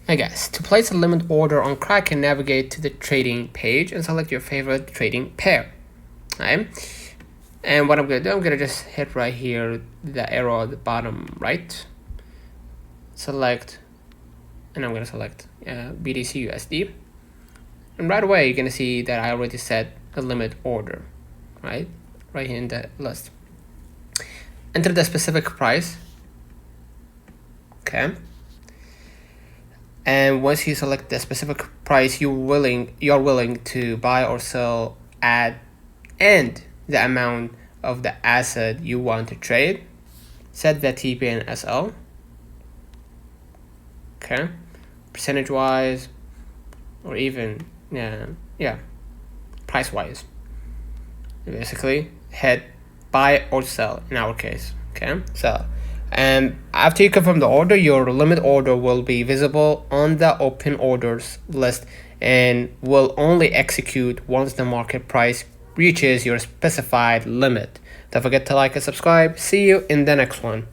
Hey guys, to place a limit order on Kraken, navigate to the trading page and select your favorite trading pair. Right? And what I'm gonna do, I'm gonna just hit right here, the arrow at the bottom right, select, and I'm gonna select BTC USD. And right away, you're gonna see that I already set a limit order, right here in the list. Enter the specific price. Okay. And once you select the specific price you're willing to buy or sell at, and the amount of the asset you want to trade, set the TP and SL. Okay, percentage wise, or even price wise. Basically, hit buy or sell in our case. Okay, so. And after you confirm the order, your limit order will be visible on the open orders list and will only execute once the market price reaches your specified limit. Don't forget to like and subscribe. See you in the next one.